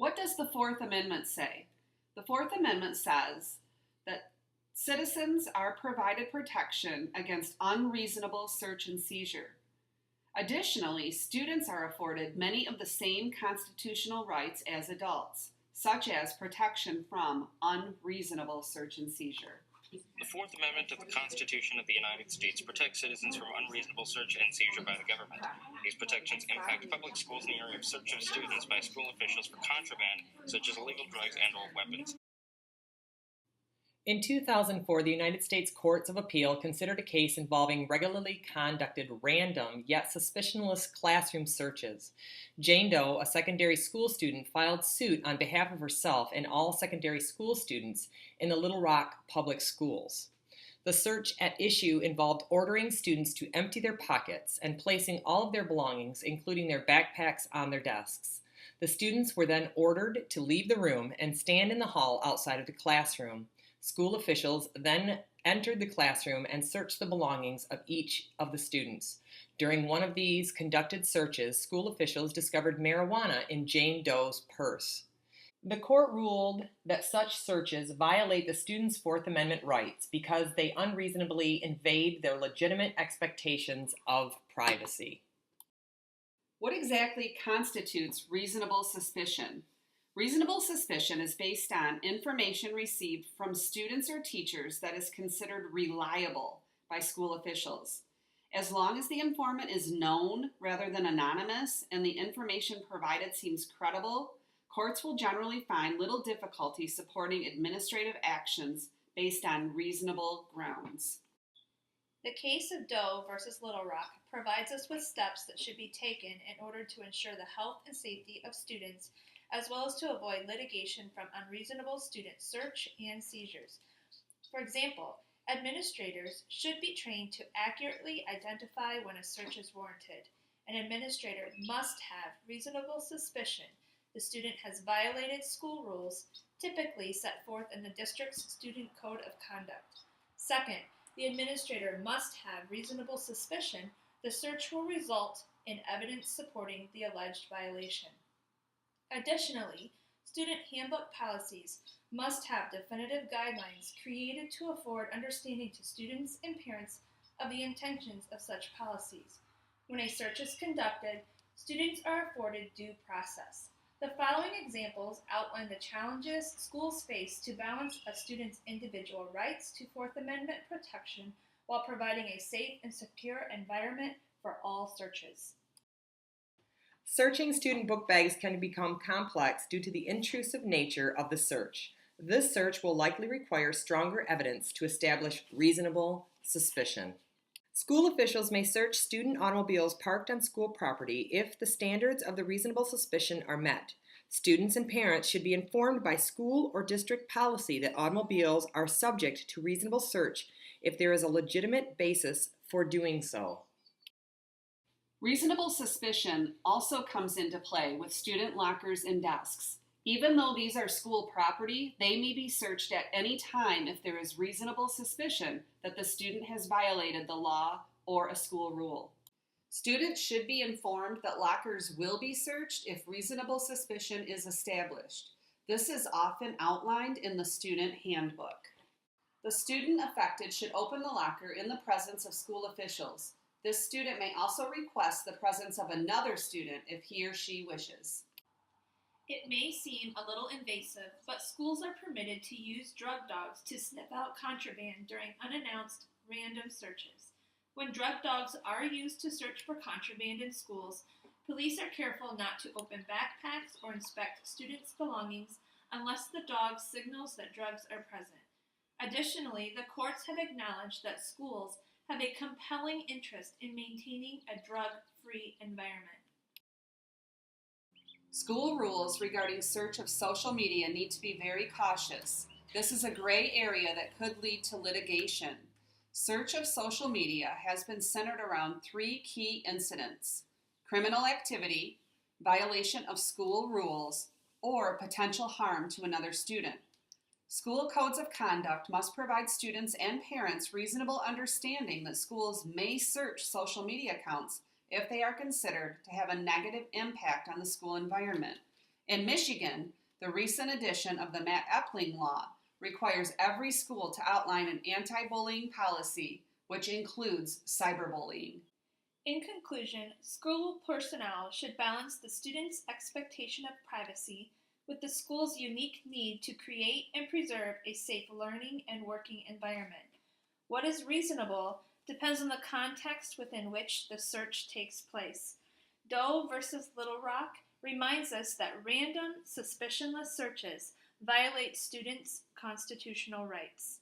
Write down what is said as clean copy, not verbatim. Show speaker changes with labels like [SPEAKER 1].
[SPEAKER 1] What does the Fourth Amendment say? The Fourth Amendment says that citizens are provided protection against unreasonable search and seizure. Additionally, students are afforded many of the same constitutional rights as adults, such as protection from unreasonable search and seizure.
[SPEAKER 2] The Fourth Amendment of the Constitution of the United States protects citizens from unreasonable search and seizure by the government. These protections impact public schools in the area of search of students by school officials for contraband, such as illegal drugs and/or weapons.
[SPEAKER 3] In 2004, the United States Courts of Appeal considered a case involving regularly conducted random yet suspicionless classroom searches. Jane Doe, a secondary school student, filed suit on behalf of herself and all secondary school students in the Little Rock Public Schools. The search at issue involved ordering students to empty their pockets and placing all of their belongings, including their backpacks, on their desks. The students were then ordered to leave the room and stand in the hall outside of the classroom. School officials then entered the classroom and searched the belongings of each of the students. During one of these conducted searches, school officials discovered marijuana in Jane Doe's purse. The court ruled that such searches violate the students' Fourth Amendment rights because they unreasonably invade their legitimate expectations of privacy.
[SPEAKER 1] What exactly constitutes reasonable suspicion? Reasonable suspicion is based on information received from students or teachers that is considered reliable by school officials. As long as the informant is known rather than anonymous and the information provided seems credible, courts will generally find little difficulty supporting administrative actions based on reasonable grounds.
[SPEAKER 4] The case of Doe versus Little Rock provides us with steps that should be taken in order to ensure the health and safety of students, as well as to avoid litigation from unreasonable student search and seizures. For example, administrators should be trained to accurately identify when a search is warranted. An administrator must have reasonable suspicion the student has violated school rules typically set forth in the district's student code of conduct. Second, the administrator must have reasonable suspicion the search will result in evidence supporting the alleged violation. Additionally, student handbook policies must have definitive guidelines created to afford understanding to students and parents of the intentions of such policies. When a search is conducted, students are afforded due process. The following examples outline the challenges schools face to balance a student's individual rights to Fourth Amendment protection while providing a safe and secure environment for all searches.
[SPEAKER 3] Searching student book bags can become complex due to the intrusive nature of the search. This search will likely require stronger evidence to establish reasonable suspicion. School officials may search student automobiles parked on school property if the standards of the reasonable suspicion are met. Students and parents should be informed by school or district policy that automobiles are subject to reasonable search if there is a legitimate basis for doing so.
[SPEAKER 1] Reasonable suspicion also comes into play with student lockers and desks. Even though these are school property, they may be searched at any time if there is reasonable suspicion that the student has violated the law or a school rule. Students should be informed that lockers will be searched if reasonable suspicion is established. This is often outlined in the student handbook. The student affected should open the locker in the presence of school officials. This student may also request the presence of another student if he or she wishes.
[SPEAKER 4] It may seem a little invasive, but schools are permitted to use drug dogs to sniff out contraband during unannounced random searches. When drug dogs are used to search for contraband in schools, police are careful not to open backpacks or inspect students' belongings unless the dog signals that drugs are present. Additionally, the courts have acknowledged that schools have a compelling interest in maintaining a drug-free environment.
[SPEAKER 1] School rules regarding search of social media need to be very cautious. This is a gray area that could lead to litigation. Search of social media has been centered around three key incidents: criminal activity, violation of school rules, or potential harm to another student. School codes of conduct must provide students and parents reasonable understanding that schools may search social media accounts if they are considered to have a negative impact on the school environment. In Michigan, the recent edition of the Matt Epling Law requires every school to outline an anti-bullying policy, which includes cyberbullying.
[SPEAKER 4] In conclusion, school personnel should balance the student's expectation of privacy with the school's unique need to create and preserve a safe learning and working environment. What is reasonable depends on the context within which the search takes place. Doe versus Little Rock reminds us that random, suspicionless searches violate students' constitutional rights.